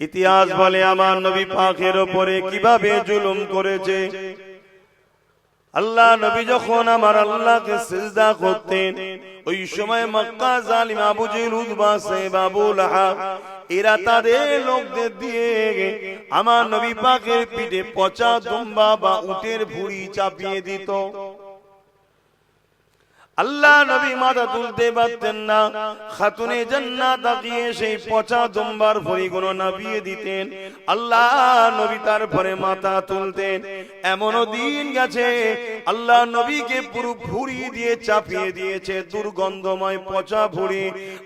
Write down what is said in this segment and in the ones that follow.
ইতিহাস বলে আমার নবী পাকের উপরে কিভাবে জুলুম করেছে। আল্লাহ নবী যখন আমার আল্লাহকে সিজদা করতেন, ওই সময় মক্কা জালিম আবু জেহেল, উতবা, সাইবা, আবু লাহাব এরা তাদের লোকদের দিয়ে আমার নবী পাকের পিঠে পচা দুম্বা বা উটের ভুঁড়ি চাপিয়ে দিত। আল্লাহ নবী মাথা তুলতে পারতেন না, খাতুনে জান্নাত তাকিয়ে সেই পচা দুম্বার ভুঁড়িগুলো নাবিয়ে দিতেন। আল্লাহ নবী তারপরে মাথা তুলতেন। এমনও দিন গেছে আল্লাহ নবীকে পুরো ভুঁড়ি দিয়ে চাপিয়ে দিয়েছে, দুর্গন্ধময় পচা ভুঁড়ি।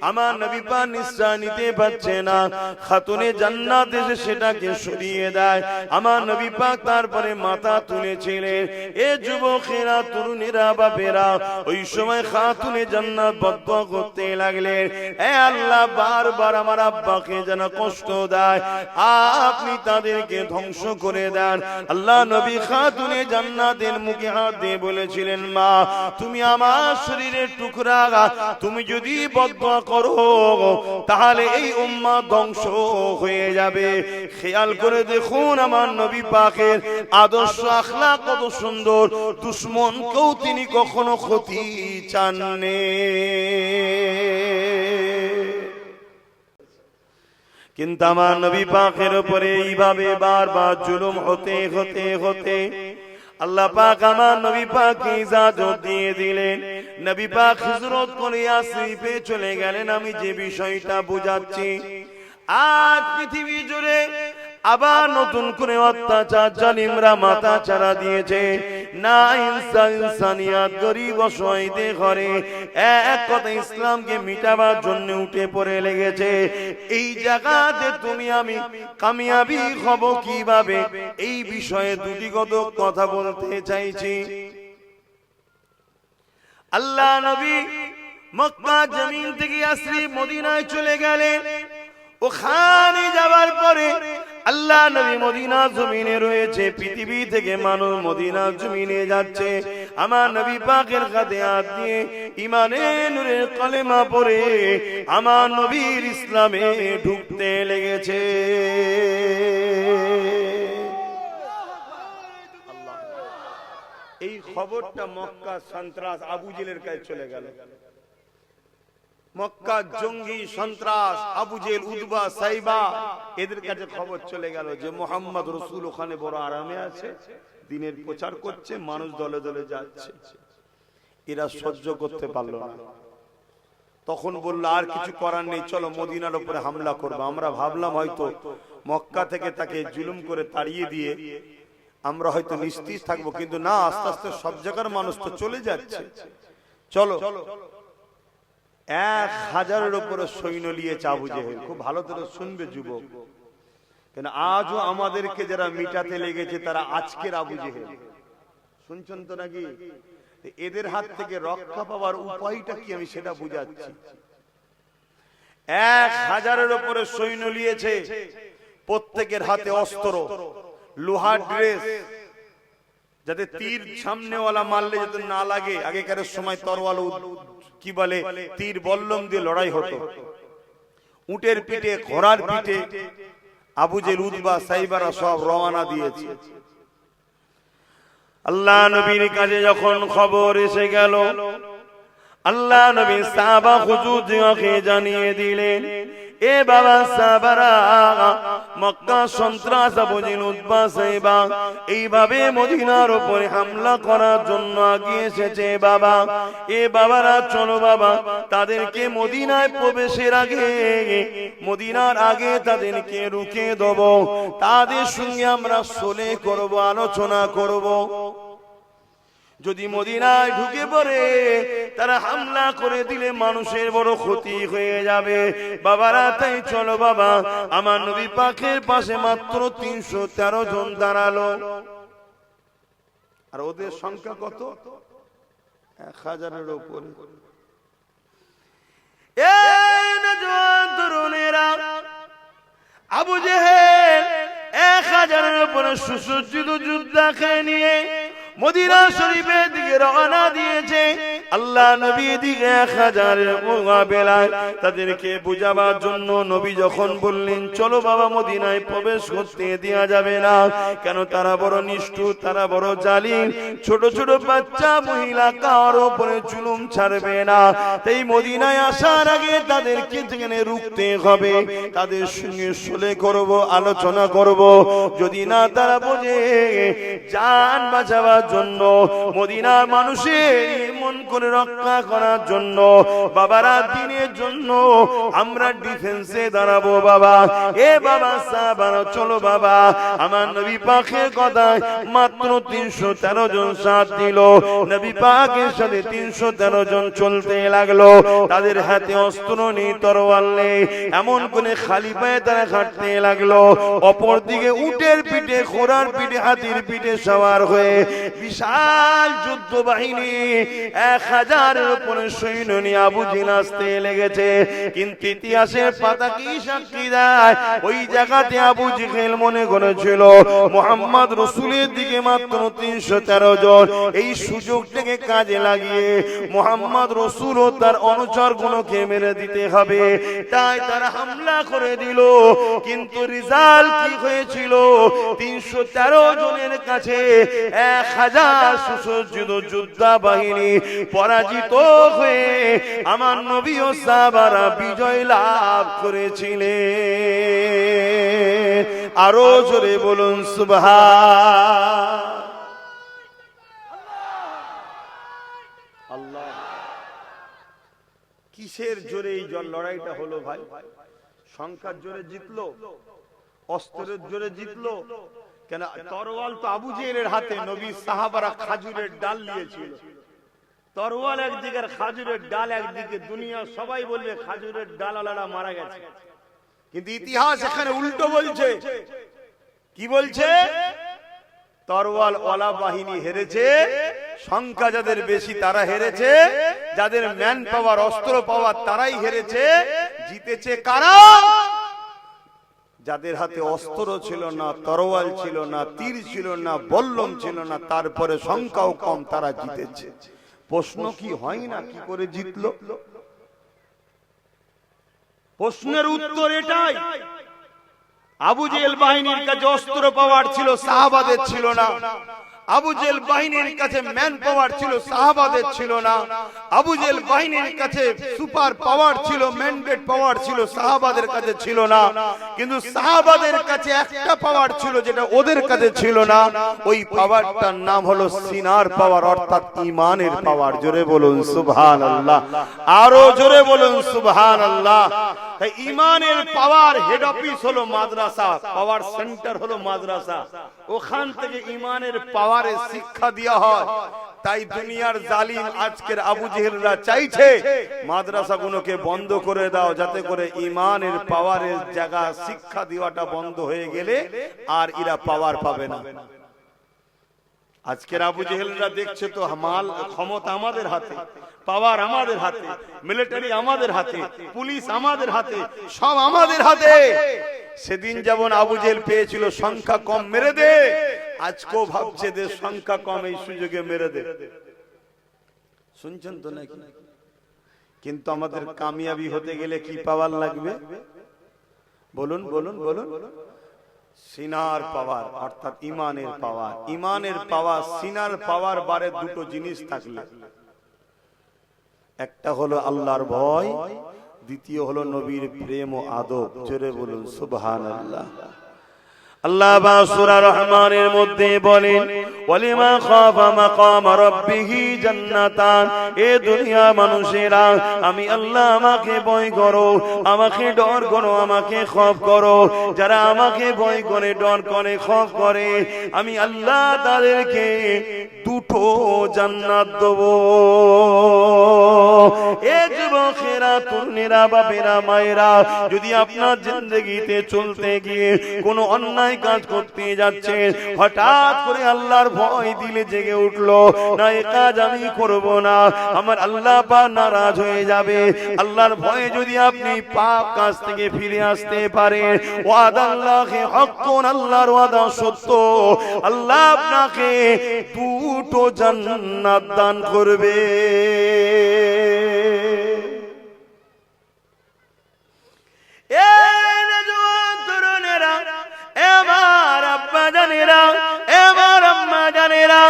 আমার নবী পাক নিঃশ্বাস নিতে পারছে না, খাতুনে জান্নাত এসে সেটাকে সরিয়ে দেয়। আমার নবী পাক তারপরে মাথা তুলেছিলেন। এ যুবকেরা, তরুণীরা, বাপেরা, ওই সময় খাতুনে জান্নাত বদদুয়া করতে লাগলেন, এ আল্লাহ, বারবার আমার আব্বাকে যেন কষ্ট দেয়, আপনি তাদেরকে ধ্বংস করে দেন। আল্লাহ নবী খাতুনে জান্নাতের মুখে হাত দিয়ে বলেছিলেন, মা, তুমি আমার শরীরের টুকরা, তুমি যদি বদদুয়া করো তাহলে এই উম্মাহ ধ্বংস হয়ে যাবে। খেয়াল করে দেখুন আমার নবী পাকের আদর্শ, আখলাক কত সুন্দর। দুশমনকেও তিনি কখনো ক্ষতি চাননি। কিন্তু আমার নবী পাকের উপরে এইভাবে বারবার জুলুম হতে হতে হতে আল্লাহ পাক আমার নবী পাককে ইজাজত দিয়ে দিলেন। নবী পাক হিজরত করে ইয়াসরিবে চলে গেলেন। আমি যে বিষয়টা বুঝাচ্ছি, আজ পৃথিবী জুড়ে আবার নতুন করে অত্যাচার জালিমরা মাথা চারা দিয়েছে। না ইনসানিয়াত, গরিব অসহায়দের ঘরে এক কথা ইসলামকে মিটাবার জন্য উঠে পড়ে লেগেছে। এই জায়গাতে তুমি আমি কামিয়াবি হব কিভাবে, এই বিষয়ে দুটি কথা বলতে চাইছি। আল্লাহ নবী মক্কা জমিন থেকে ইয়াসরিব মদিনায় চলে গেলেন। ওখানে যাওয়ার পরে আল্লাহ নবী মদিনা জমিনে রয়েছে, পৃথিবী থেকে মানুষ মদিনা জমিনে যাচ্ছে। আমার নবী পাকের কাঁধে হাত দিয়ে ঈমানের নূরের কলেমা পড়ে আমার নবীর ইসলামে ঢুকতে লেগেছে। এই খবরটা মক্কা সন্ত্রাস আবু জেহেলের কাছে চলে গেল। মক্কা জঙ্গি সন্ত্রাস আবু জেহেল, উতবা, সাইবা এদের কাছে খবর চলে গেল যে মুহাম্মদ রাসূল ওখানে বড় আরামে আছে, দ্বীনের প্রচার করছে, মানুষ দলে দলে যাচ্ছে। এরা সহ্য করতে পারলো না। তখন বলল, আর কিছু করার নেই, চলো মদিনার উপরে হামলা করবো। আমরা ভাবলাম হয়তো মক্কা থেকে তাকে জুলুম করে তাড়িয়ে দিয়ে আমরা হয়তো নিস্তেজ থাকবো, কিন্তু না, আস্তে আস্তে সব জায়গার মানুষ তো চলে যাচ্ছে, চলো। 1000-এর উপরে সৈন্য নিয়েছে আবু জেহেল। খুব ভালো করে শুনবে যুবক, কেন আজও আমাদেরকে যারা মিটাতে লেগেছে তারা আজকের আবু জেহেল। শুনছেন তো নাকি? এদের হাত থেকে রক্ষা পাওয়ার উপায়টা কি আমি সেটা বুঝাচ্ছি। 1000-এর উপরে সৈন্য নিয়েছে, প্রত্যেকের হাতে অস্ত্র, লোহার ড্রেস, যাতে তীর সামনেওয়ালা মারলে যাতে না লাগে। আগেকার সময় তরোয়াল কি বলে, তীর বল্লম দিয়ে লড়াই হতো। উটের পিঠে, ঘোড়ার পিঠে আবু জেহেল, উতবা, সাইবারা সব রওনা দিয়েছে। আল্লাহ নবীর কাছে যখন খবর এসে গেল, আল্লাহ নবী সাহাবা হুজুরকে জানিয়ে দিলেন, এ বাবা সাহাবারা, মক্কা সন্ত্রাস আবু জেহেল, উতবা, সাইবা এইভাবে মদিনার উপরে হামলা করার জন্য এগিয়ে এসেছে। বাবা, এ বাবারা, চলো বাবা, তাদেরকে মদিনায় প্রবেশের আগে, মদিনার আগে তাদেরকে রুখে দেব, তাদের সঙ্গে আমরা সুলহ করব, আলোচনা করব। যদি মদিনায় ঢুকে পড়ে তারা হামলা করে দিলে মানুষের বড় ক্ষতি হয়ে যাবে। বাবারা, তাই চলো বাবা। আমার নবী পাকের পাশে মাত্র 313 জন দাঁড়ালো। আর ওদের সংখ্যা কত? 1000-এর উপরে। এই নওজোয়ান তরুণেরা, আবু জেহেল 1000-এর উপরে সুসজ্জিত যোদ্ধাকে নিয়ে মদিনা শরীফের দিকে রওনা দিয়েছে। আল্লাহ নবী দিকে 1000 বেলায় তাদেরকে বুঝাবার জন্য নবী যখন বললেন চলো বাবা মদিনায় প্রবেশ করতে দেয়া যাবে না, কেন তারা বড় নিষ্ঠুর, তারা বড় জালিম, ছোট ছোট বাচ্চা মহিলা কারো উপরে জুলুম ছাড়বে না, তাই মদিনায় আসার আগে তাদেরকে যেখানে রুখতে হবে, তাদের সঙ্গে সুলে করব, আলোচনা করব, যদি না তারা বোঝে জান বাঁচাবার জন্য মদিনার মানুষের মন করে রক্ষা করার জন্য বাবারা দিনের জন্য আমরা ডিফেন্সে দাঁড়াবো বাবা। এ বাবা সাহাবারা চলো বাবা, আমার নবী পাকের কথায় মাত্র 313 জন সাথ দিল, নবী পাকের সাথে 313 জন চলতে লাগলো, তাদের হাতে অস্ত্র নেই, তরোয়াল নেই, এমন করে খালি পায়ে তারা হাঁটতে লাগলো। অপরদিকে উটের পিঠে, ঘোড়ার পিঠে, হাতির পিঠে সওয়ার হয়ে বিশাল যুদ্ধ বাহিনী 1000-এর উপরে সৈন্য নিয়ে আবু জেহেল আসতে লেগেছে। কিন্তু ইতিহাসের পাতা কি সাক্ষী দেয়, ওই জায়গাতে আবু জেহেল মনে করেছিল মুহাম্মদ রাসূলের দিকে মাত্র 313 জন, এই সুযোগটাকে কাজে লাগিয়ে মুহাম্মদ রাসূল ও তার অনুচরগুলোকে মেরে দিতে হবে, তাই তারা হামলা করে দিল। কিন্তু রেজাল্ট কি হয়েছিল, 313 জনের কাছে 1000 সুসজ্জিত যোদ্ধা বাহিনী পরাজিত হয়ে আমার নবী ও সাহাবারা বিজয় লাভ করেছিলেন। আরো জোরে বলুন সুবহানাল্লাহ। কিসের জোরে এই লড়াইটা হলো ভাই? সংখ্যার জোরে জিতলো, অস্ত্রের জোরে জিতলো? কেন তরোয়াল তো আবু জেহেলের হাতে, নবী সাহাবারা খাজুরের ডাল নিয়েছিল, তরোয়াল একদিকে আর খাজুরের ডাল একদিকে, দুনিয়া সবাই বলবে খাজুরের ডালওয়ালারা মারা গেছে, কিন্তু ইতিহাস এখানে উল্টো বলছে। কি বলছে? তরোয়াল ওয়ালা বাহিনী হেরেছে, সংখ্যা যাদের বেশি তারা হেরেছে, যাদের ম্যান পাওয়ার, অস্ত্র পাওয়ার তারাই হেরেছে। জিতেছে কারা? যাদের হাতে অস্ত্র ছিল না, তরোয়াল ছিল না, তীর ছিল না, বল্লম ছিল না, তারপরে সংখ্যাও কম, তারা জিতেছে। প্রশ্ন কি হয় না কি করে জিতলো? প্রশ্নের উত্তর এটাই, আবু জেহেল বাহিনীর কাছে অস্ত্র পাওয়ার ছিল, সাহাবাদের ছিল না। আবু জেহেল বাহিনীর কাছে ম্যান পাওয়ার ছিল, সাহাবাদের ছিল না। আবু জেহেল বাহিনীর কাছে সুপার পাওয়ার ছিল, ম্যান্ডেট পাওয়ার ছিল, সাহাবাদের কাছে ছিল না। কিন্তু সাহাবাদের কাছে একটা পাওয়ার ছিল যেটা ওদের কাছে ছিল না, ওই পাওয়ারটার নাম হলো সিনার পাওয়ার, অর্থাৎ ঈমানের পাওয়ার। জোরে বলুন সুবহানাল্লাহ, আরো জোরে বলুন সুবহানাল্লাহ। তাই ঈমানের পাওয়ার হেড অফিস হলো মাদ্রাসা, পাওয়ার সেন্টার হলো মাদ্রাসা, ওখান থেকে ঈমানের পাওয়ারের শিক্ষা দেওয়া হয়। তাই দুনিয়ার জালিম আজকের আবু জেহেলরা চাইছে মাদ্রাসাগুলোকে বন্ধ করে দাও, যাতে করে ঈমানের পাওয়ারের জায়গা শিক্ষা দেওয়াটা বন্ধ হয়ে গেলে আর এরা পাওয়ার পাবে না। আজকের আবু জেহেলরা দেখছে তো মাল ক্ষমতা আমাদের হাতে, পাওয়ার আমাদের হাতে, মিলিটারি আমাদের হাতে, পুলিশ আমাদের হাতে, সব আমাদের হাতে। সেদিন যেমন আবু জেহেল পেয়েছিল সংখ্যা কম, মেরে দে, আজকেও ভাবছে যে সংখ্যা কম, এই সুযোগে মেরে দে। শুনছেন তো নাকি? কিন্তু আমাদের কামিয়াবি হতে গেলে কি পাওয়ার লাগবে? বলুন বলুন বলুন। সিনার পাওয়ার, অর্থাৎ ঈমানের পাওয়ার। ঈমানের পাওয়ার, সিনার পাওয়ার বারে দুটো জিনিস থাকলে, একটা হলো আল্লাহর ভয়, দ্বিতীয় হলো নবীর প্রেম ও আদব। জোরে বলুন সুবহানাল্লাহ। আল্লাহ সূরা রহমানের মধ্যে বলেন, ওয়ালিমা খাফা মাকাম রাব্বিহি জান্নাতান। এ দুনিয়া মানুষেরা, আমি আল্লাহ, আমাকে ভয় করো, আমাকে ডর করো, আমাকে খৌফ করো। যারা আমাকে ভয় করে, ডর করে, খৌফ করে, আমি আল্লাহ তাদেরকে দুটো জান্নাত দেব। এ যুবকেরা, তরুণেরা, বাপেরা, মায়েরা, যদি আপনার জিন্দেগিতে চলতে গিয়ে কোনো অন্যায় কাজ করতে যাচ্ছেন, হঠাৎ করে আল্লাহর ভয় দিলে জেগে উঠলো, না এই কাজ আমি করব না, আমার আল্লাহ পাক নারাজ হয়ে যাবে। আল্লাহর ভয়ে যদি আপনি পাপ কাজ থেকে ফিরে আসতে পারেন, ওয়াদা আল্লাহি হক্কুন, আল্লাহর ওয়াদা সত্য, আল্লাহ আপনাকে দুটো দুটো জান্নাত দান করবে। তরুণেরা, আমার আব্বা জানেরা, আমার আম্মা জানেরা,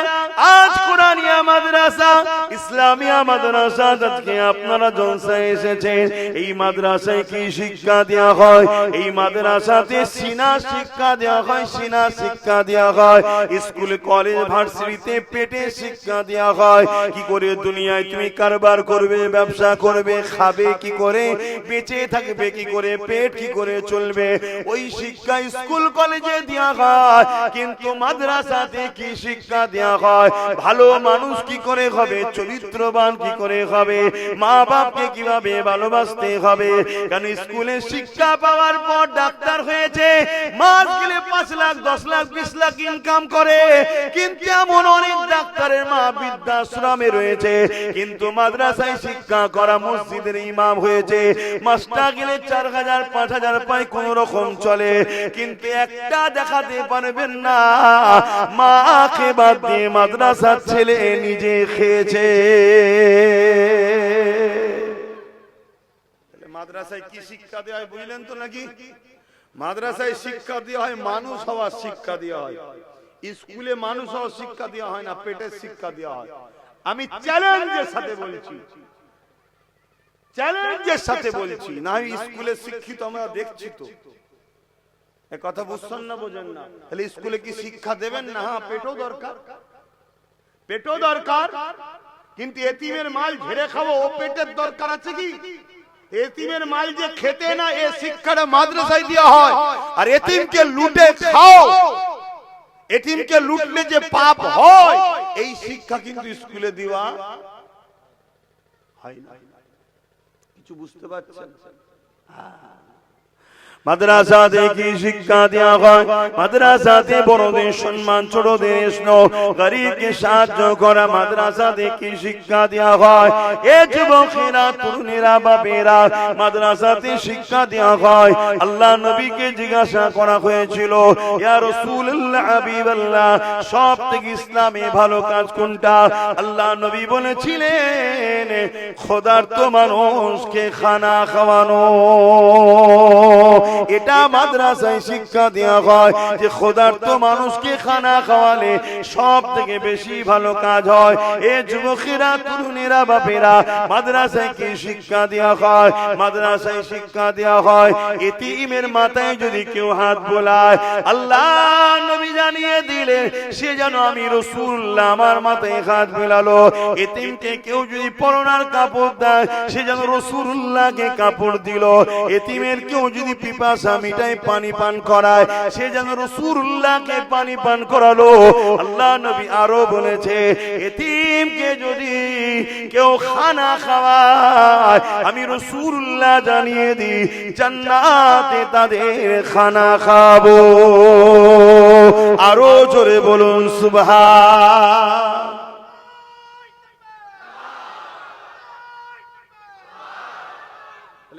আজ কোরআনিয়া মাদ্রাসা, ইসলামিয়া মাদ্রাসা আজকে আপনারা জলসায় এসেছেন। এই মাদ্রাসায় কি শিক্ষা দেওয়া হয়? এই মাদ্রাসাতে সিনা শিক্ষা দেওয়া হয়, সিনা শিক্ষা দেওয়া হয়। স্কুল কলেজ ভার্সিটিতে পেটে শিক্ষা দেওয়া হয়। কি করে দুনিয়ায় তুমি কারবার করবে, ব্যবসা করবে, খাবে কি করে, বেঁচে থাকবে কি করে, পেট কি করে চলবে, ওই শিক্ষা স্কুল কলেজে দেওয়া হয়। কিন্তু মাদ্রাসাতে কি শিক্ষা দেওয়া হয়? ভালো মানুষ কি করে হবে, চরিত্রবান কি করে হবে, মা বাপকে কিভাবে ভালোবাসতে হবে। কারণ স্কুলে শিক্ষা পাওয়ার পর ডাক্তার হয়েছে, মাস গেলে 5 লাখ 10 লাখ 20 লাখ ইনকাম করে। কিন্তু এমন অনেক ডাক্তারের মা বৃদ্ধাশ্রমে রয়েছে, কিন্তু মাদ্রাসায় শিক্ষা করা মসজিদের ইমাম হয়েছে, মাসটা গেলে 4000 5000 পায়, কোন রকম চলে। কিন্তু একটা দেখাতে পারবেন না মাকে বাদ দিয়ে মাদ্রাসার ছেলে নিজে খেয়েছে। মাদ্রাসায় কি শিক্ষা দেওয়া হয় বুঝলেন তো নাকি? মাদ্রাসায় শিক্ষা দেওয়া হয় মানুষ হওয়ার শিক্ষা দেওয়া হয়। স্কুলে মানুষ হওয়ার শিক্ষা দেওয়া হয় না, পেটের শিক্ষা দেওয়া হয়। আমি চ্যালেঞ্জের সাথে বলছি, চ্যালেঞ্জের সাথে বলছি, না স্কুলে শিক্ষিত আমরা দেখছি তো। এ কথা বুঝছেন না, বোঝেন না? তাহলে স্কুলে কি শিক্ষা দেবেন না? হ্যাঁ, পেটও দরকার, পেটও দরকার। কিন্তু এতিমের মাল ঝেড়ে খাবো, ও পেটের দরকার আছে কি? এতিমের মাল যে খেতে না, এ শিক্ষাটা মাদ্রাসায় দেওয়া হয়। আর এতিমকে লুটে খাও, এতিমকে লুটলে যে পাপ হয়, এই শিক্ষা কিন্তু স্কুলে দেওয়া হয় না। কিছু বুঝতে পারছেন? মাদ্রাসাতে কি শিক্ষা দেওয়া হয়? মাদ্রাসাতে বড়দের সম্মান, ছোটদের স্নেহ, গরিবকে সাহায্য করা। মাদ্রাসাতে কি শিক্ষা দেওয়া হয়? এ যুবকেরা, তরুণেরা, বাপেরা, মাদ্রাসাতে শিক্ষা দেওয়া হয়। আল্লাহ নবীকে জিজ্ঞাসা করা হয়েছিল, ইয়া রাসূলুল্লাহ, হাবিবাল্লাহ, সব থেকে ইসলামে ভালো কাজ কোনটা? আল্লাহ নবী বলেছিলেন, ক্ষুধার্ত মানুষকে খানা খাওয়ানো। এটা মাদ্রাসায় শিক্ষা দেওয়া হয় যে ক্ষুধার্ত মানুষকে খানা খাওয়ালে সব থেকে বেশি ভালো কাজ হয়। এ যুবকেরা, তরুণেরা, বাপেরা, মাদ্রাসায় কি শিক্ষা দেওয়া হয়? মাদ্রাসায় শিক্ষা দেওয়া হয় এতিমের মাথায় যদি কেউ হাত বোলায়, আল্লাহ নবী জানিয়ে দিলে সে যেন আমি রাসূলুল্লাহ আমার মাথায় হাত বোলালো। এতিমকে কেউ যদি পরনার কাপড় দেয়, সে যেন রাসূলুল্লাহকে কাপড় দিল। এতিমের কেউ যদি পিপাসা মিটায় পানি পান করায়, সে যেন রাসূলুল্লাহকে পানি পান করালো। আল্লাহ নবী আরো বলেছে, এতিমকে যদি কেউ খানা খাওয়ায়, আমি রাসূলুল্লাহ জানিয়ে দিই জান্নাতে তাদের খানা খাবো। আরো জোরে বলুন সুবহান।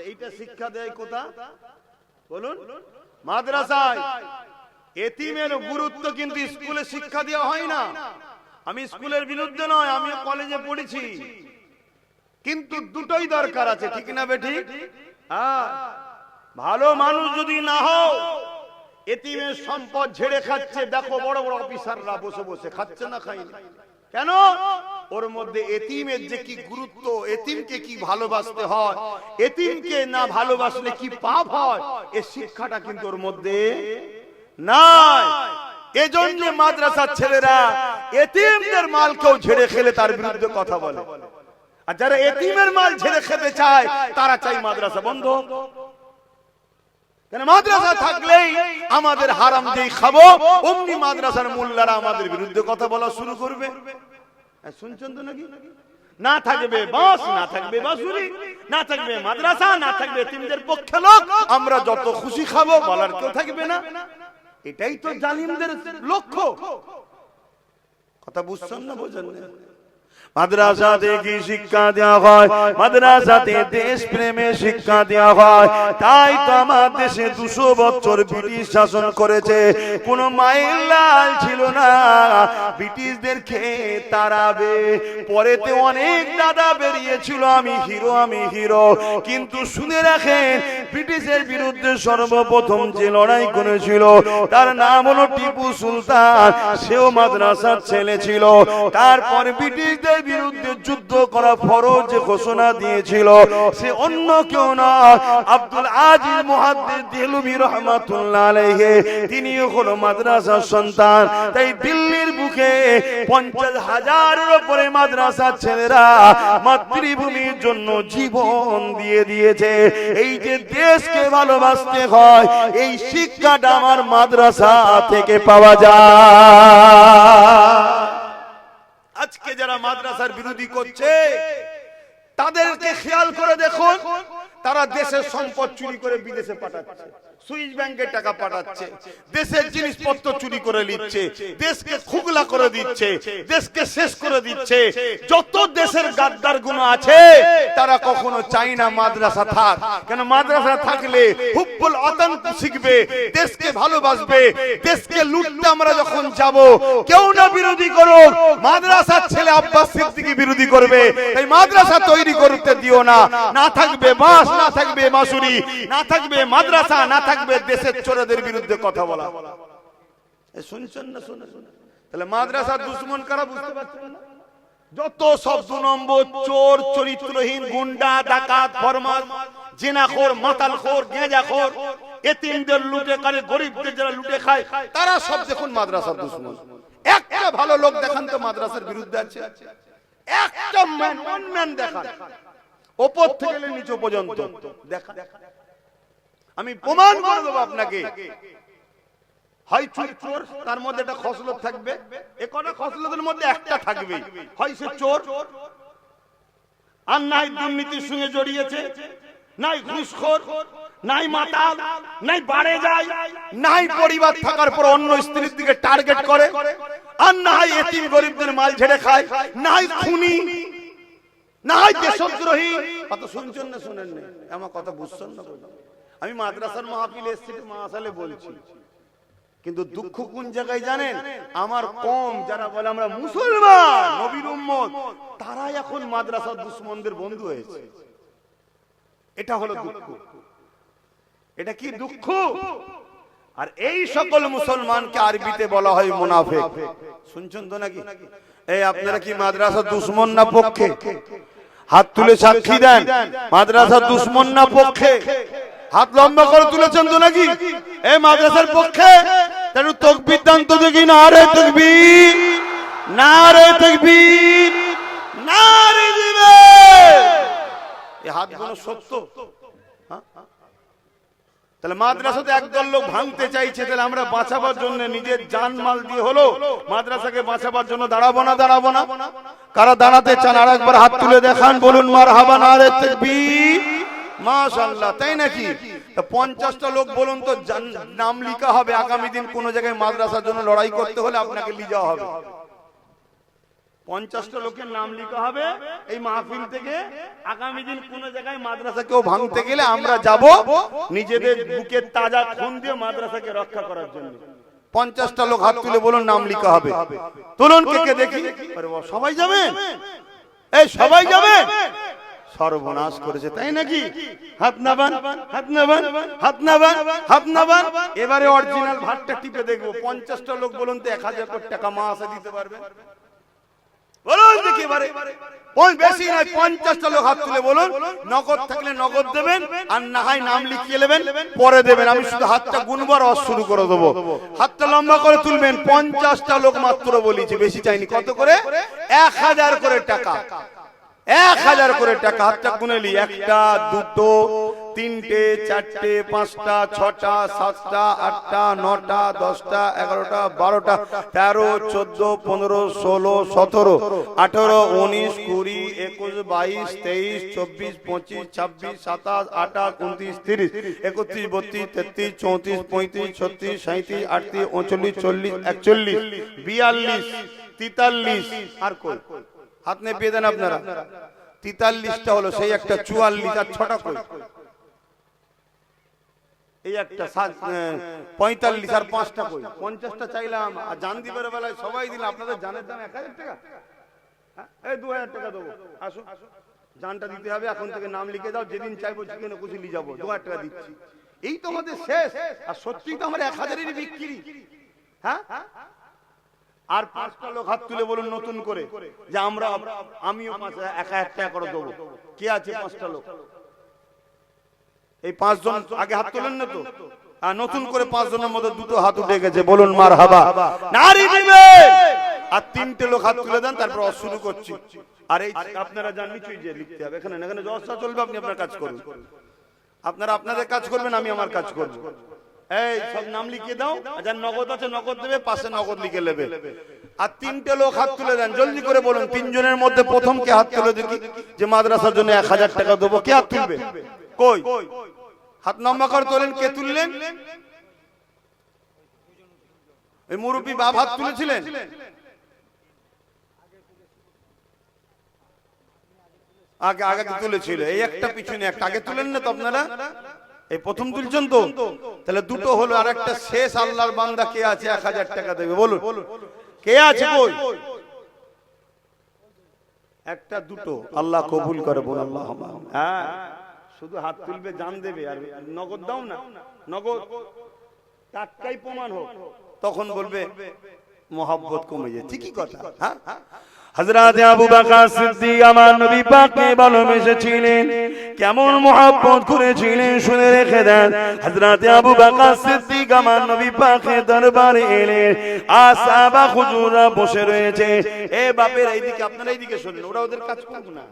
এইটা শিক্ষা দেয় কোথা বলুন? মাদ্রাসায়। এতিমের গুরুত্ব কিন্তু স্কুলে শিক্ষা দেওয়া হয় না। আমি স্কুলের বিরুদ্ধে নয়, আমি কলেজে পড়েছি, কিন্তু দুটোই দরকার আছে, ঠিক না বেঠিক? হ্যাঁ, ভালো মানুষ যদি না হও, এতিমের সম্পদ ঝেড়ে খাচ্ছে। দেখো বড় বড় অফিসাররা বসে বসে খাচ্ছে না, খায়নি কেন? ওর মধ্যে এতিমের যে কি গুরুত্ব, এতিমকে কি ভালোবাসতে হয়, এতিমকে না ভালোবাসলে কি পাপ হয়, এই শিক্ষাটা কিন্তু ওর মধ্যে নাই। এজন্য মাদ্রাসার ছেলেরা এতিমদের মাল কেউ ঝেড়ে খেলে তার বিরুদ্ধে কথা বলে, আর যারা এতিমের মাল ঝেড়ে খেতে চায় তারা চাই মাদ্রাসা বন্ধ। কেন? মাদ্রাসা থাকলেই আমাদের হারাম যেই খাবো, অমনি মাদ্রাসার মোল্লারা আমাদের বিরুদ্ধে কথা বলা শুরু করবে। শুনছেন তো নাকি? না থাকবে বাস, না থাকবে বাসুরি, না থাকবে মাদ্রাসা, না থাকবে এতিমদের পক্ষে লোক, আমরা যত খুশি খাবো, বলার কেউ থাকবে না। এটাই তো জালিমদের লক্ষ্য। কথা বুঝছেন না বোঝেন না? মাদ্রাসাতে কি শিক্ষা দেওয়া হয়? মাদ্রাসাতে দেশ প্রেমে শিক্ষা দেওয়া হয়। তাই তো আমার দেশে 200 বছর ব্রিটিশ শাসন করেছে, কোনো মায়ের লাল ছিল না ব্রিটিশদেরকে তাড়াবে। পরেতে অনেক দাদা বেরিয়েছিল আমি হিরো আমি হিরো, কিন্তু শুনে রাখেন ব্রিটিশের বিরুদ্ধে সর্বপ্রথম যে লড়াই করেছিল তার নাম হলো টিপু সুলতান, সেও মাদ্রাসার ছেলে ছিল। তারপর ব্রিটিশদের বিরুদ্ধে যুদ্ধ করা ফরজ ঘোষণা দিয়েছিল, সে অন্য কেউ না আব্দুল আজিজ মুহাদ্দিস দেহলভী রাহমাতুল্লাহ আলাইহি, তিনিও হলো মাদ্রাসার সন্তান। তাই দিল্লির বুকে 50,000-এর উপরে মাদ্রাসার ছেলেরা মাতৃভূমির জন্য জীবন দিয়ে দিয়েছে। এই যে দেশকে ভালোবাসতে হয়, এই শিক্ষাটা আমার মাদ্রাসা থেকে পাওয়া যায়। আজকে যারা মাদ্রাসার বিরোধী করছে তাদেরকে খেয়াল করে দেখুন, তারা দেশের সম্পদ চুরি করে বিদেশে পাঠাচ্ছে, সুইস ব্যাংকে টাকা পাঠাচ্ছে, দেশের জিনিসপত্র চুরি করে নিচ্ছে, দেশকে খুগলা করে দিচ্ছে, দেশকে শেষ করে দিচ্ছে। যত দেশের গাদ্দার গুলো আছে তারা কখনো চায় না মাদ্রাসা থাক, কেন মাদ্রাসা থাকলে হুব্বুল ওয়াতান শিখবে, দেশকে ভালোবাসবে। দেশকে লুটতে আমরা যখন যাব, কেউ না বিরোধী করুক, মাদ্রাসার ছেলে আব্বাস সিদ্দিকী বিরোধী করবে। তাই মাদ্রাসা তৈরি করতে দিও না, না থাকবে বাস, না থাকবে মাসুরি, না থাকবে মাদ্রাসা, না থাকবে দেশের চোরদের বিরুদ্ধে কথা বলা। শুনছেন না? শুনে তাহলে মাদ্রাসার দুশমন কারা বুঝতে পারছেন না? যত সব 2 নম্বর চোর, চরিত্রহীন, গুন্ডা, ডাকাত, ফরমাস, জিনাখোর, মাতালখোর, গেঁজাখোর, এতিমদের লুটে করে, গরিবদের যারা লুটে খায়, তারা সব দেখুন মাদ্রাসার দুশমন। একটা ভালো লোক দেখান তো মাদ্রাসার বিরুদ্ধে আছে, একটা ম্যান, ওয়ান ম্যান দেখান, উপর থেকে নিচে পর্যন্ত দেখা। আমি প্রমাণ করে দেবো আপনাকে। হয় চোর, তার মধ্যে একটা খসলত থাকবে, এই কটা খসলতের মধ্যে একটা থাকবে, হয় সে চোর, আর নাই দুর্নীতির সঙ্গে জড়িয়েছে, নাই ঘুষখোর, নাই মাতাল, নাই বাড়ে যায়, নাই পরিবার থাকার পর অন্য স্ত্রীর দিকে টার্গেট করে, আর নাই এতিম গরিবদের মাল ঝেড়ে খায়, নাই খুনি, নাই দেশদ্রোহী। কথা শুনছেন না শুনেন না? আমার কথা বুঝছেন না? আমি মাদ্রাসার মাহফিলে এসেছি, মাসালে বলছি, কিন্তু দুঃখ কোন জায়গায় জানেন? আমার কম যারা বলে আমরা মুসলমান, নবীর উম্মত, তারা এখন মাদ্রাসার দুশমনদের বন্ধু হয়েছে। এটা হলো দুঃখ। এটা কি দুঃখ? আর এই সকল মুসলমানকে আরবিতে বলা হয় মুনাফিক। শুনছেন তো নাকি? এই আপনারা কি মাদ্রাসার দুশমন না পক্ষে? হাত তুলে সাক্ষী দেন, মাদ্রাসার দুশমন না পক্ষে? হাত লম্বা করে তুলেছেন তো নাকি? এই মাদ্রাসার পক্ষে? তাহলে তাকবীর দান তো দেখি। নারে তাকবীর, নারে তাকবীর, নারে জিহাদ। এই হাতগুলো সত্য? তাহলে মাদ্রাসাতে একদল লোক ভাঙতে চাইছে, তাহলে আমরা বাঁচাবার জন্য নিজের জানমাল দিয়ে হলো মাদ্রাসাকে বাঁচাবার জন্য দাঁড়াবো না? দাঁড়াবো না? কারা দাঁড়াতে চান আর একবার হাত তুলে দেখান, বলুন মারহাবা, নারে তাকবীর, মাশাআল্লাহ। তাই নাকি? 50টা লোক বলুন তো নাম লিখা হবে, আগামী দিন কোন জায়গায় মাদ্রাসার জন্য লড়াই করতে হলে আপনাকে নিয়ে যাওয়া হবে। 50টা লোকের নাম লিখা হবে এই মাহফিল থেকে, আগামী দিন কোন জায়গায় মাদ্রাসা কেউ ভাঙতে গেলে আমরা যাব নিজেদের বুকের তাজা খুন দিয়ে মাদ্রাসাকে রক্ষা করার জন্য। 50টা লোক হাত তুলে বলুন নাম লিখা হবে। তুলুন কে কে দেখি। সবাই যাবেন? এই সবাই যাবেন? সর্বনাশ করেছে, তাই নাকি? হাত নাবান, হাত নাবান, হাত নাবান, হাত নাবান। এবারে অরিজিনাল ভাতটা টিপে দেখবো। 50টা লোক বলুন তো 1000 কোটি টাকা মাসে দিতে পারবে? বলুন দেখি এবারে। বেশি নয়, 50টা লোক হাত তুলে বলুন। নগদ থাকলে নগদ দেবেন, আর না হয় নাম লিখিয়ে নেবেন, পরে দেবেন। আমি শুধু হাতটা গুনবো আর শুরু করে দেবো। হাতটা লম্বা করে তুলবেন। 50টা লোক মাত্র বলেছি, বেশি চাইনি। কত করে? 1000 করে টাকা। 1000 করে টাকা। হাতটা গুনেলি। 1টা, 2টো, 3টে, 4টে, 5টা, 6টা, 7টা, 8টা, 9টা, 10টা, 11টা, 12টা, 13, 14, 15, 16, 17, 18, 19, 20, 21, 22, 23, 24, 25, 26, 27, 28, 29, 30, 31, 32, 33, 34, 35, 36, 37, 38, 39, 40, 41, 42, 43, আর কই হাত নেপিয়ে দেন আপনারা। 43টা হলো, সেই একটা 44 আর 6টা কই? এই একটা 45 আর 5টা কই? 50টা চাইলাম আর জান দিবের বেলায় সবাই দিল, আপনাদের জানের দাম 1000 টাকা। এই 2000 টাকা দেবো, আসো জানটা দিতে হবে। এখন থেকে নাম লিখে দাও, যেদিন চাইবো চিকেন কুচি নিয়ে যাবো, 2000 টাকা দিচ্ছি। এই তো আমাদের শেষ। আর সত্যি তো আমার 1000-এরই বিক্রি। হ্যাঁ, আর 5টা লোক হাত তুলে বলুন নতুন করে যে আমিও 1000 টাকা করে দেবো। কে আছে 5টা লোক? এই 5 জন আগে হাত তোলেন না তো? আর নতুন করে 5 জনের মধ্যে 2টো হাত উঠে গেছে, বলুন মারহাবা। নারী দিবে। আর 3টে লোক হাত তুলে দেন, তারপর শুরু করছি। আর এই আপনারা জান নিচুই যে লিখতে হবে, এখানে জলসা চলবে, আপনি আপনার কাজ করুন। আপনারা আপনাদের কাজ করবেন, আমি আমার কাজ করব। এই সব নাম লিখিয়ে দাও, যার নগদ আছে নগদ দেবে, পাশে নগদ লিখে নেবে। আর 3টে লোক হাত তুলে দেন, জলদি করে বলুন। 3 জনের মধ্যে প্রথম কে হাত তুলে দেখি যে মাদ্রাসার জন্য 1000 টাকা দেবো? কে হাত তুলবে? কই হাত লম্বা করে তোলেন। কে তুললেন? এই মুরব্বী বাপ হাত তুলেছিলেন। আগে আগে তুলেছিল, এই একটা পিছনে একটা। আগে তুলেন না তো আপনারা? এই প্রথম তুলছেন তো? তাহলে 2টো হলো, আর একটা শেষ আল্লাহর বান্দা কে আছে 1000 টাকা দেবে? বলুন কে আছে? কই একটা 2টো? আল্লাহ কবুল করে, বল আল্লাহুম্মা। হ্যাঁ, শুধু হাত তুলবে, জান দেবে, আর নগদ দাও না। নগদ টাটকাই প্রমাণ হোক, তখন বলবে মোহাব্বত কমে যায়। ঠিকই কথা। হ্যাঁ, হযরত আবু বকর সিদ্দিক আমার নবী পাককে ভালোবেসেছিলেন, কেমন মোহাব্বত করেছিলেন শুনে রেখে দেন। হযরত আবু বকর সিদ্দিক আমার নবী পাকের দরবারে এলেন, আর সাহাবা হুজুররা বসে রয়েছে। এ বাপের এইদিকে, আপনারা এইদিকে শুনুন, ওরা ওদের কাজ করুক না।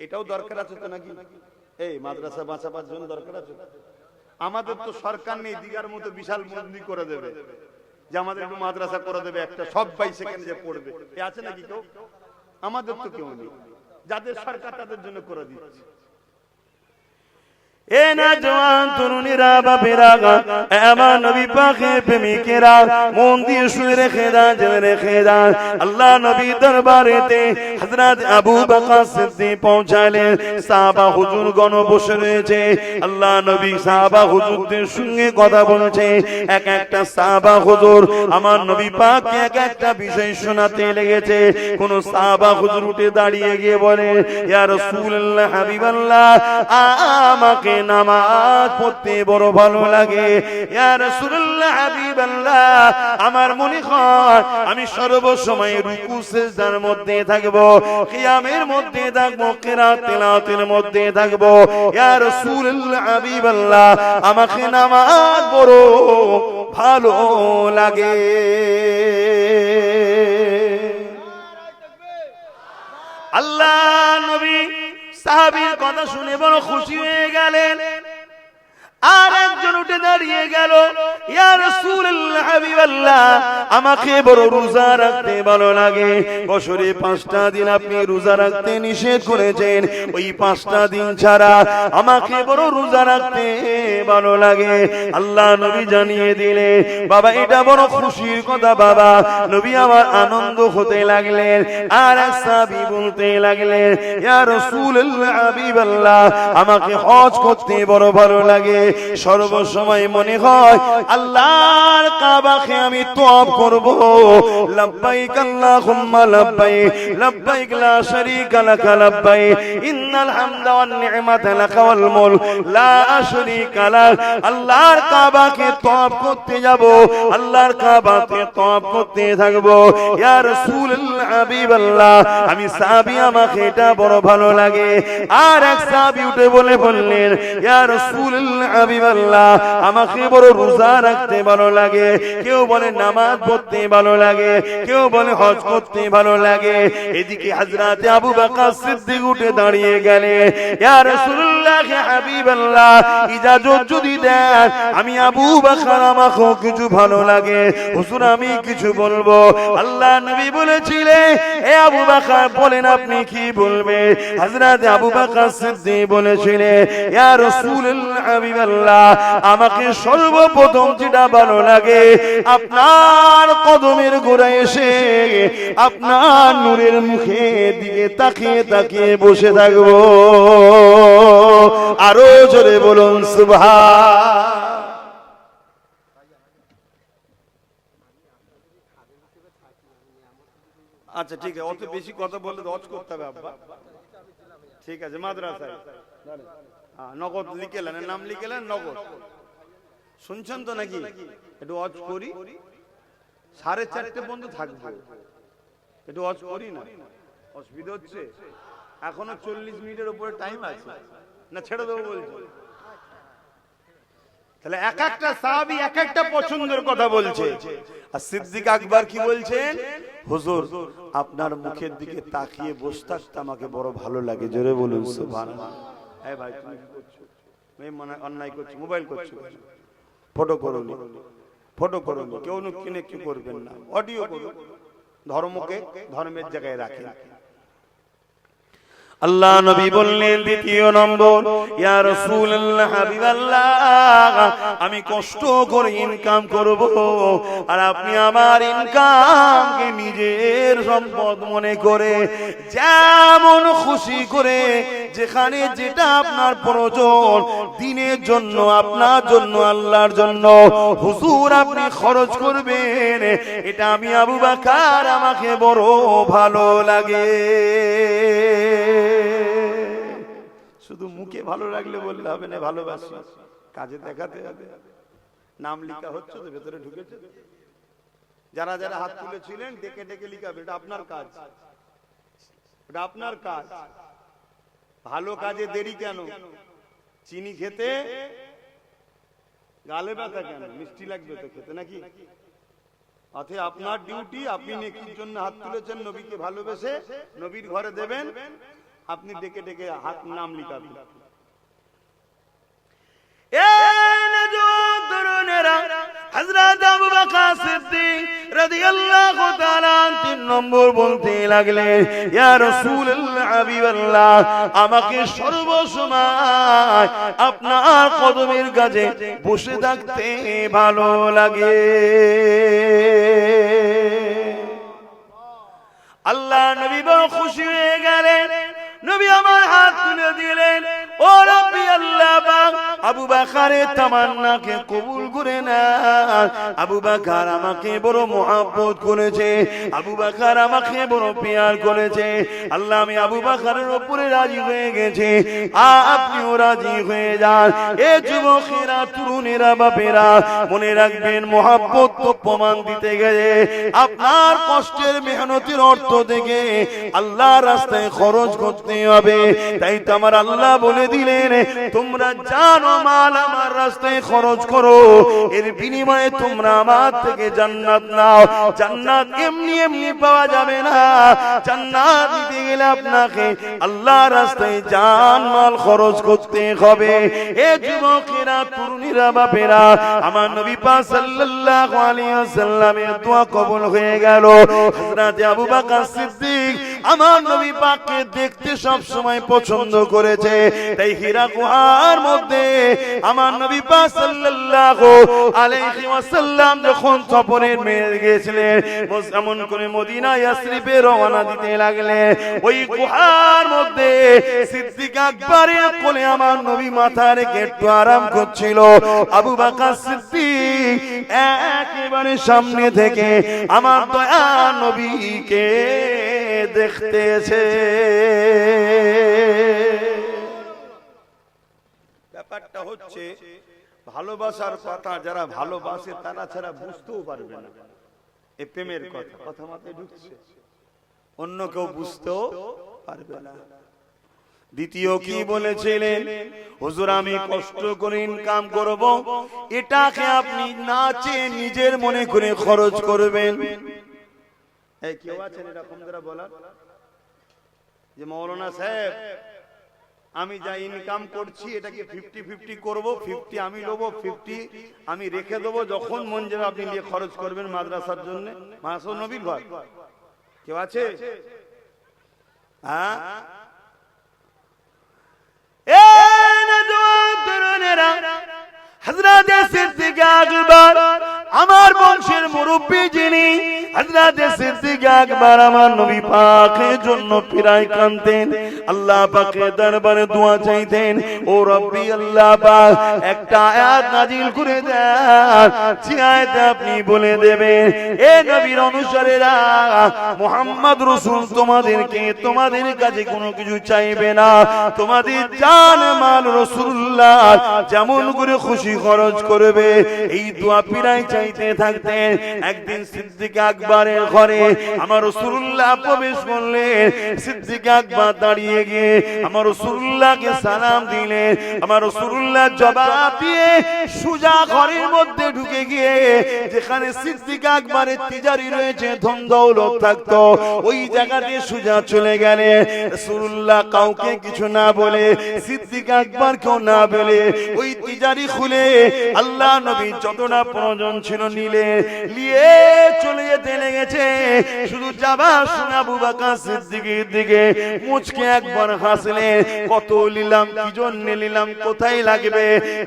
এটাও দরকার আছে তো নাকি? এই মাদ্রাসা বাঁচাবার জন্য দরকার আছে। আমাদের তো সরকার নেই দিঘার মতো বিশাল মন্দির করে দেবে যে আমাদের একটু মাদ্রাসা করে দেবে একটা, সব 22 সেকেন্ডে পড়বে। এ আছে নাকি কেউ? আমাদের তো কেউ নেই। যাদের সরকার তাদের জন্য করে দিচ্ছে। এ না জওয়ান তরুণীরা, বাপেরা, আমার নবী পাকের প্রেমিকেরা, মন দিয়ে শুনে রেখে দান, জেনে রেখে দান। আল্লাহ নবী দরবারেতে হযরত আবু বকর সিদ্দিক পৌঁছালেন। সাহাবা হুজুরগণ বসে রয়েছে। আল্লাহ নবী সাহাবা হুজুরদের সঙ্গে কথা বলছে। এক একটা সাহাবা হুজুর আমার নবী পাককে এক একটা বিষয় শোনাতে লেগেছে। কোন সাহাবা হুজুর উঠে দাঁড়িয়ে গিয়ে বলে, ইয়া রাসূলুল্লাহ, হাবিবাল্লাহ, আমাকে নামাজ পড়তে বড় ভালো লাগে। ইয়া রাসূলুল্লাহ, হাবিবাল্লাহ, আমার মনে হয় আমি সর্বসময় রুকু সিজদার মধ্যে থাকব, কিয়ামের মধ্যে থাকব, কিরাত তিলাওয়াতের মধ্যে থাকব। ইয়া রাসূলুল্লাহ, হাবিবাল্লাহ, আমাকে নামাজ বড় ভালো লাগে। আল্লাহ নবী সাহাবীর কথা শুনে বড় খুশি হয়ে গেলেন। আর একজন উঠে দাঁড়িয়ে গেল, ইয়া রাসূলুল্লাহ, হাবিবাল্লাহ, আমাকে বড় রোজা রাখতে ভালো লাগে। বছরে 5টা দিন আপনি রোজা রাখতে নিষেধ করেছেন, ওই 5টা দিন ছাড়া আমাকে বড় রোজা রাখতে ভালো লাগে। আল্লাহ নবী জানিয়ে দিলে, বাবা এটা বড় খুশির কথা। বাবা নবী আমার আনন্দ হতে লাগলেন। আর এক সাহাবী বলতে লাগলেন, ইয়া রাসূলুল্লাহ, হাবিবাল্লাহ, আমাকে হজ করতে বড় ভালো লাগে। সর্বসময় মনে হয় আল্লাহর কাবাকে আমি তওয়াফ করব। লাব্বাইক আল্লাহুম্মা লাব্বাইক, লাব্বাইক লা শারীকা লাক লাব্বাইক, ইন্নাল হামদা ওয়ান নি'মাতা লাক ওয়াল মুলক লা শারীকা লাক। আল্লাহর কাবাকে তওয়াফ করতে যাব, আল্লাহর কাবাকে তওয়াফ করতে থাকব। ইয়া রাসূলুল্লাহ, হাবিবাল্লাহ, আমি সাহাবী, আমাকে এটা বড় ভালো লাগে। আর এক সাহাবী উঠে বললেন, ইয়া রাসূলুল্লাহ, হাবিবাল্লাহ, আমাকে বড় রোজা রাখতে ভালো লাগে। কেউ বলে নামাজ পড়তে ভালো লাগে, কেউ বলে হজ করতে ভালো লাগে। এদিকে হযরত আবু বকর সিদ্দিক উঠে দাঁড়িয়ে গেলেন, ইয়া রাসূলুল্লাহ, হাবিবাল্লাহ, ইজাজত যদি দেন আমি আবু বকর, আমাকে কিছু ভালো লাগে, হুজুর আমি কিছু বলবো। আল্লাহ নবী বলেছিলেন, এ আবু বকর বলেন আপনি কি বলবেন? হযরত আবু বকর সিদ্দিক বলেছিলেন, ইয়া রাসূলুল্লাহ, হাবিবাল্লাহ, আমাকে সর্বপ্রথম যেটা ভালো লাগে, আপনার কদমের গোড়ায় এসে আপনার নূরের মুখের দিকে তাকিয়ে তাকিয়ে বসে থাকবো। আরো জোরে বলুন সুবহান। আচ্ছা ঠিক আছে, অত বেশি কথা বললে হজ করতে হবে আব্বা। ঠিক আছে, মাদ্রাসায় নগদ লিখেলেন, নাম লিখেলেন নগদ। শুনছেন তো নাকি? একটু হজ করি, 4:30 পর্যন্ত থাকবো, একটু হজ করি না, অসুবিধা হচ্ছে? এখনো 40 মিনিটের উপরে টাইম আছে, না ছেড়ে দেবো বলছো? তাহলে এক একটা সাহাবী এক একটা পছন্দের কথা বলছে। আর সিদ্দিক আকবর কি বলছেন? হুজুর আপনার মুখের দিকে তাকিয়ে বসে থাকতে আমাকে বড় ভালো লাগে। জোরে বলুন সুবহানাল্লাহ। এই ভাই তুমি কি করছো? আমি মনে অন্যায় করছি, মোবাইল করছো, ফটো করুন, ফটো করুন, কেউ কিনে কি করবেন না, অডিও করুন, ধর্মকে ধর্মের জায়গায় রাখেন। আল্লাহ নবী বললেন দ্বিতীয় নম্বর, ইয়া রাসূলুল্লাহ হাবিবাল্লাহ, আমি কষ্ট করে ইনকাম করব, আর আপনি আমার ইনকামকে নিজের সম্পদ মনে করে যেমন খুশি করে যেখানে যেটা আপনার প্রয়োজন, দিনের জন্য, আপনার জন্য, আল্লাহর জন্য হুজুর আপনি খরচ করবেন, এটা আমি আবু বকর আমাকে বড় ভালো লাগে। শুধু মুখে ভালো লাগলে বললে হবে না, ভালোবাসি, কাজে দেখাতে হবে। নাম লেখা হচ্ছে তো, ভেতরে ঢুকেছে। যারা যারা হাত তুলেছিলেন ডেকে ডেকে লিখাবে, এটা আপনার কাজ, এটা আপনার কাজ। ভালো কাজে দেরি কেন? চিনি খেতে গালে ব্যথা কেন? মিষ্টি লাগবে তো খেতে নাকি? অথবা আপনার ডিউটি, আপনি নেকির জন্য হাত তুলেছেন, নবীকে ভালোবেসে নবীর ঘরে দেবেন, আপনি ডেকে ডেকে হাত নাম লিখাবেন। হযরত আবু বকর সিদ্দিক রাদিয়াল্লাহু তাআলা 3 নম্বর বলতে লাগলেন, ইয়া রাসূলুল্লাহ হাবিবাল্লাহ, আমাকে সর্বসময় আপনার কদমের কাছে বসে থাকতে ভালো লাগে। আল্লাহ নবী বড় খুশি হয়ে গেলেন। নবী আমার হাত তুলে দিলেন, ও রব্বি আল্লাহ পাক, আবু বকরের তামান্নাকে কবুল করে নাও। আবু বকর আমাকে বড় মহব্বত করেছে, আবু বকর আমাকে বড় প্যার করেছে। আল্লাহ আমি আবু বকরের উপরে রাজি হয়ে গেছি, আপনিও রাজি হয়ে যান। এ যুবকেরা, তরুণেরা, বাপেরা, মনে রাখবেন মহব্বত তো প্রমাণ দিতে গেলে আপনার কষ্টের মেহনতের অর্থ থেকে আল্লাহর রাস্তায় খরচ করতে হবে। তাই তো আমার আল্লাহ বলে দিলেন, তোমরা জানো মাল আমার রাস্তায় খরচ করো, এর বিনিময়ে তোমরা আমার থেকে জান্নাত নাও। জান্নাত এমনি এমনি পাওয়া যাবে না, জান্নাত দিতে গেলে আপনাকে আল্লাহর রাস্তায় জান মাল খরচ করতে হবে। এ যুবকেরা, তরুণীরা, বাপেরা, আমার নবী পাক সাল্লাল্লাহু আলাইহি ওয়াসাল্লামের দোয়া কবুল হয়ে গেল। হযরত আবু বকর সিদ্দিক আমার নবী পাককে দেখতে সব সময় পছন্দ করেছে। তাই হীরা গুহার মধ্যে আমার নবী পাক সাল্লাল্লাহু আলাইহি ওয়াসাল্লাম যখন সফরে মেরে গিয়েছিলেন, এমন করে মদিনা ইয়াসরিবে রওনা দিতে লাগলেন, ওই গুহার মধ্যে সিদ্দিক আকবরের কোলে আমার নবী মাথা রেখে একটু আরাম করছিল। আবু বকর সিদ্দিক একেবারে সামনে থেকে আমার দয়া নবীকে দেখতেছে। ব্যাপারটা হচ্ছে ভালোবাসার কথা, যারা ভালোবাসে তারা ছাড়া বুঝতেও পারবে না এ প্রেমের কথা। কথা মাথায় ঢুকছে? অন্য কেউ বুঝতেও পারবে না। দ্বিতীয় কি বলেছিলেন? হুজুর আমি কষ্ট করে ইনকাম করব, এটাকে আপনি না চেয়ে নিজের মনে করে খরচ করবেন। এই কেউ আছেন এরকম যারা বলার যে মৌলানা সাহেব আমি যা ইনকাম করছি এটাকে 50-50 করব, 50 আমি নেবো, 50 আমি রেখে দেবো, যখন মন যাবে আপনি নিয়ে খরচ করবেন মাদ্রাসার জন্য, মাসুদ নবীর ঘর? কেউ আছে? হ্যাঁ, হযরত সিদ্দিক আকবর বংশের মুরব্বী যিনি হযরত সিদ্দিক আকবর আমার নবী পাকের জন্য প্রায় কাঁদতেন, আল্লাহ পাকের দরবারে দোয়া চাইতেন, ও রব্বি আল্লাহ পাক একটা আয়াত নাজিল করে দেন, যে আয়াতে আপনি বলে দেবেন এ নবীর অনুসারীরা মুহাম্মদ রাসূল তোমাদের কাছে কোনো কিছু চাইবে না, তোমাদের জান মাল রাসূলুল্লাহ যেমন করে খুশি খরচ করবে। এই দোয়া পিরাই চাইতে থাকতেন। একদিন সিদ্দিক আকবরের ঘরে আমার রাসূলুল্লাহ প্রবেশ করলেন। সিদ্দিক আকবর দাঁড়িয়ে গিয়ে আমার রাসূলুল্লাহকে সালাম দিলেন। আমার রাসূলুল্লাহ জবাব দিয়ে সুজা ঘরের মধ্যে ঢুকে গিয়ে যেখানে সিদ্দিক আকবরের তিজারি রয়েছে, ধন দৌলত থাকতো, ওই জায়গাতে সুজা চলে গেলেন। রাসূলুল্লাহ কাউকে কিছু না বলে, সিদ্দিক আকবরকেও না বলে ওই তিজারি খুলে আল্লাহ নবী যতটা প্রয়োজন ছিল নিয়ে চলে যেতে লেগেছে। শুধু যাবার সময় আবু বকর সিদ্দিকের দিকে মুচকে একবার হাসলেন। কত নিলাম, কি জন্য নিলাম, কোথায় লাগবে,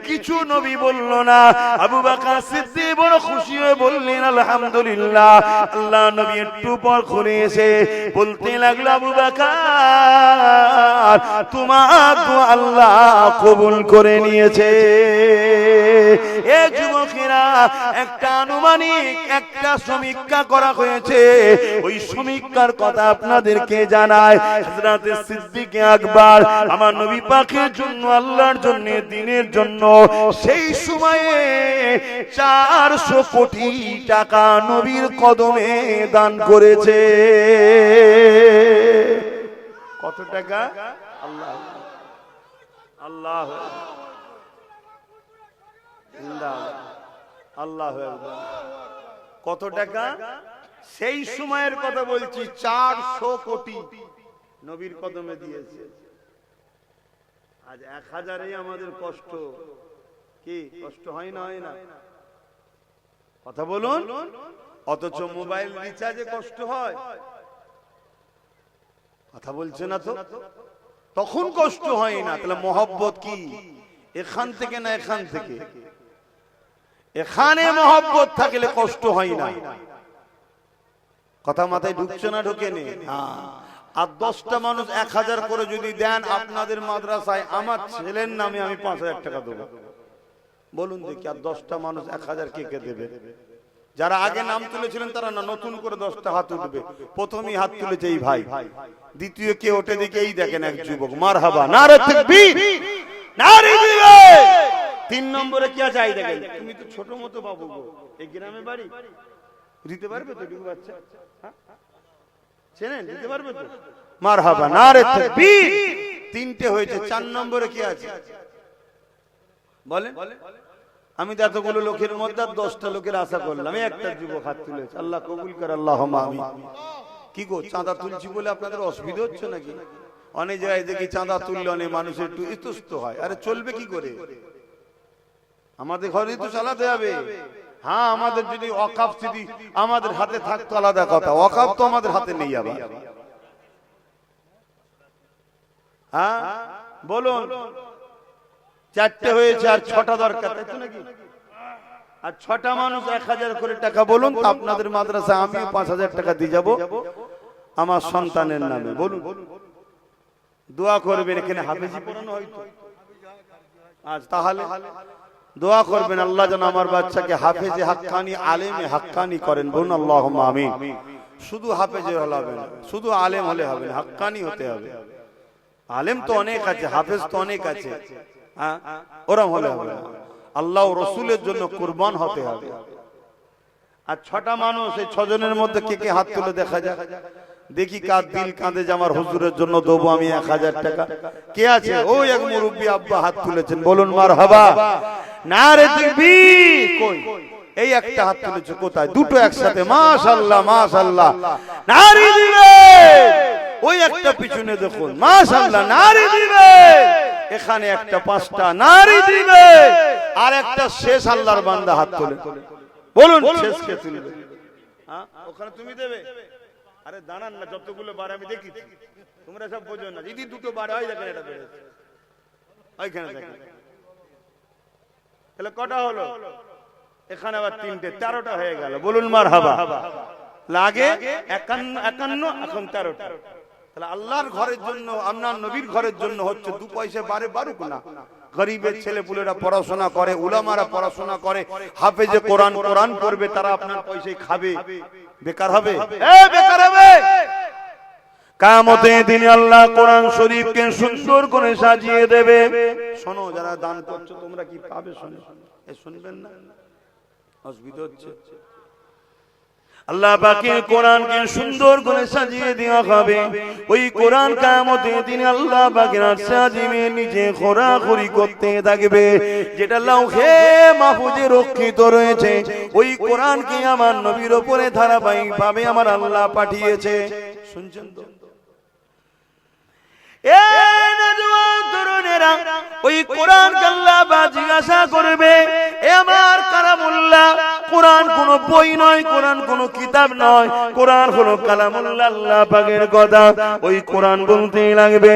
কিছু নবী বলল না। আবু বকর সিদ্দিক বড় খুশি হয়ে বললেন আলহামদুলিল্লাহ। আল্লাহ নবী একটু পর ঘুরে এসে বলতে লাগলো, আবু বকর তোমার দোয়া আল্লাহ কবুল করে নিয়েছে। এ যুবকেরা, একটা আনুমানিক একটা সমীক্ষা করা হয়েছে, ওই সমীক্ষার কথা আপনাদেরকে জানায়। হযরত সিদ্দিক আকবর আমার নবী পাকের জন্য, আল্লাহর জন্য, দ্বীনের জন্য সেই সময়ে 400 কোটি টাকা নবীর কদমে দান করেছে। কত টাকা? আল্লাহ আল্লাহ আল্লাহ। কত টাকা? সেই সময়ের কথা বলছি, 400 কোটি নবীর কদমে দিয়েছে। আজ 1000-এ আমাদের কষ্ট, কি কষ্ট হয় না? হয় না? কথা বলুন। অথচ মোবাইল রিচার্জে কষ্ট হয়, কথা বলছে না তো, তখন কষ্ট হয় না। তাহলে মহব্বত কি এখান থেকে না এখান থেকে? এখানে মহব্বত থাকলে কষ্ট হয় না। কথা মাথায় ঢুকছে না? ঢোকে নে। আর 10টা মানুষ 1000 করে যদি দেন আপনাদের মাদ্রাসায়, আমার ছেলের নামে আমি 5000 টাকা দেবো, বলুন দেখি। আর 10টা মানুষ 1000 কে কে দেবে? যারা আগে নাম তুলেছিলেন তারা না, নতুন করে 10টা হাত উঠবে। প্রথমেই হাত তুলেছে এই ভাই, দ্বিতীয় কে ওঠে দেখে এই দেখেন এক যুবক, মারহাবা, নারে তাকবীর, নারে তাকবীর। 3 নম্বরে কি আছে? এই দেখেন, তুমি তো ছোট মতো বাবু গো, এই গ্রামে বাড়ি, দিতে পারবে তো? ডুবু বাচ্চা চেনেন, দিতে পারবে তো? মারহাবা, নারে তাকবীর। 3টে হয়েছে। 4 নম্বরে কি আছে বলেন? আমি তো এতগুলো লোকের মধ্যে 10টা লোকের আশা করলাম, একটা যুবক হাত তুলেছে। আল্লাহ কবুল করে, আল্লাহুম্মা আমিন। কি গো, চাঁদা তুলছি বলে আপনাদের অসুবিধা হচ্ছে নাকি? অনেক জায়গায় দেখি চাঁদা তুললে অনেক মানুষের একটু ইতস্ত হয়। আরে চলবে কি করে? আমাদের ঘরেই তো চালাতে হবে। হ্যাঁ, আমাদের যদি ওয়াকফ যদি আমাদের হাতে থাকতো আলাদা কথা, ওয়াকফ তো আমাদের হাতে নেই আবার। হ্যাঁ বলুন, 4টে হয়েছে আর 6টা দরকার, তাই তো নাকি? আর 6টা মানুষ 1000 করে টাকা বলুন তো, আপনাদের মাদ্রাসায় আমিও 5000 টাকা দিয়ে যাব আমার সন্তানের নামে। বলুন, দোয়া করবেন। এখানে হাফেজি পড়ানো হয়তো আজ, তাহলে দোয়া করবেন আল্লাহ যেন আমার বাচ্চাকে হাফেজে হাক্কানি, আলেমে হাক্কানি করেন। বলুন আল্লাহুম্মা আমিন। শুধু হাফেজে হলে হবে না, শুধু আলেম হলে হবে না, হাক্কানি হতে হবে। আলেম তো অনেক আছে, হাফেজ তো অনেক আছে, হ্যাঁ, ওরম হলে হবে না। আল্লাহ ও রসুলের জন্য কুরবান হতে হবে। আর 6টা মানুষ, এই 6 জনের মধ্যে কে কে হাত তুলে দেখা যায় দেখি, কার দিল কাঁদে যে আমার হুজুরের জন্য দেবো আমি 1000 টাকা। কে আছে? ওই এক মুরব্বি আব্বা হাত তুলেছেন, বলুন মারহাবা, নারে তাকবীর। কই? এই একটা হাত তুলেছে, কোথায়? দুটো একসাথে, মাশাআল্লাহ মাশাআল্লাহ, নারে দিবে। ওই একটা পিছনে দেখুন, মাশাআল্লাহ, নারে দিবে। এখানে একটা, 5টা নারে দিবে। আর একটা শেষ আল্লাহর বান্দা হাত তোলে, বলুন শেষ কে তুলবে? হ্যাঁ, ওখানে তুমি দেবে। আরে দাঁড়ান না, যতগুলো বার আমি দেখেছি, তোমরা সব বোঝো না। যদি দুটো বার হয়, দেখেন এটা বেড়েছে, ওইখানে দেখেন। তাহলে কটা হলো? এখানে আবার 3টে 13টা হয়ে গেল, বলুন মারহাবা। লাগে 51 এখন 13টা। তাহলে আল্লাহর ঘরের জন্য, আপনার নবীর ঘরের জন্য হচ্ছে 2 পয়সা বাড়ুক না। গরিবের ছেলে পুলেরা পড়াশোনা করে, উলামারা পড়াশোনা করে, হাফেজে কোরআন পড়বে, তারা আপনার পয়সায় খাবে, বেকার হবে? বেকার হবে। কিয়ামতের দিনে আল্লাহ কোরআন শরীফকে সুন্দর করে সাজিয়ে দেবে। শোনো, যারা দান করছো তোমরা কি পাবে? শুনবেন না? অসুবিধা হচ্ছে। আল্লাহ পাকের কোরআনকে সুন্দর করে সাজিয়ে দেওয়া হবে। ওই কোরআন কিয়ামতের দিনে আল্লাহ পাকের আরশে আজিমের নিচে খোরাখুরি করতে থাকবে। যেটা লাউহে মাহফুজে রক্ষিত রয়েছে, ওই কোরআনকে আমার নবীর উপরে ধারাবাহিকভাবে আমার আল্লাহ পাঠিয়েছে। শুনছেন তো? ওই কোরআন আল্লাহ জিজ্ঞাসা করবে, এ আমার কালামুল্লাহ, কোরআন কোন বই নয়, কোরআন কোন কিতাব নয়, কোরআন হলো কালামুল্লাহ, আল্লাহ পাকের কথা। ওই কোরআন বলতে লাগবে,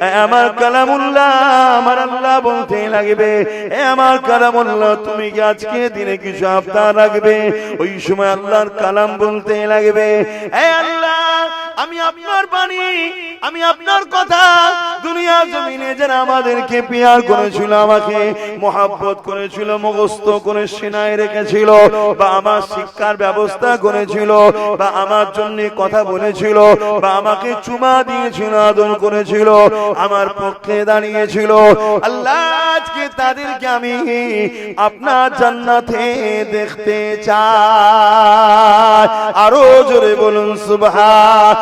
এ আমার কালামুল্লাহ, আমার আল্লাহ বলতে লাগবে, এ আমার কালামুল্লাহ, তুমি কি আজকে দিনে কিছু আবদার রাখবে? ওই সময় আল্লাহর কালাম বলতে লাগবে, এ আল্লাহ, আমি আপনার বাণী, আমি আপনার কথা দুনিয়া জমিনে যারা আমাদেরকে প্যার করেছিল, আমাকে মহব্বত করেছিল, মুখস্থ করে সিনায় রেখেছিল, বা আমার শিক্ষার ব্যবস্থা করেছিল, বা আমার জন্য কথা বলেছিল, বা আমাকে চুমা দিয়েছিল, আদর করেছিল, আমার পক্ষে দাঁড়িয়েছিল, আল্লাহ আজকে তাদেরকে আমি আপনার জান্নাতে দেখতে চাই। আরো জোরে বলুন সুবহান।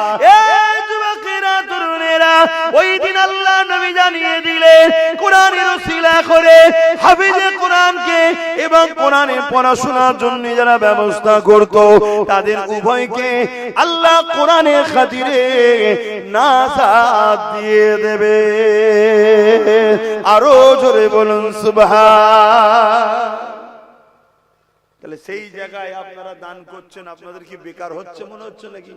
ওই দিন আল্লাহ নবী জানিয়ে দিলেন, কোরআনের ওসিলা করে হাফেজে কোরআনকে এবং কোরআনের পড়াশোনার জন্য যারা ব্যবস্থা করত, তাদের উভয়কে আল্লাহ কোরআনের খাতিরে নাজাত দিয়ে দেবে। আরো জোরে বলুন সুবহান। তাহলে সেই জায়গায় আপনারা দান করছেন, আপনাদের কি বেকার হচ্ছে মনে হচ্ছে নাকি?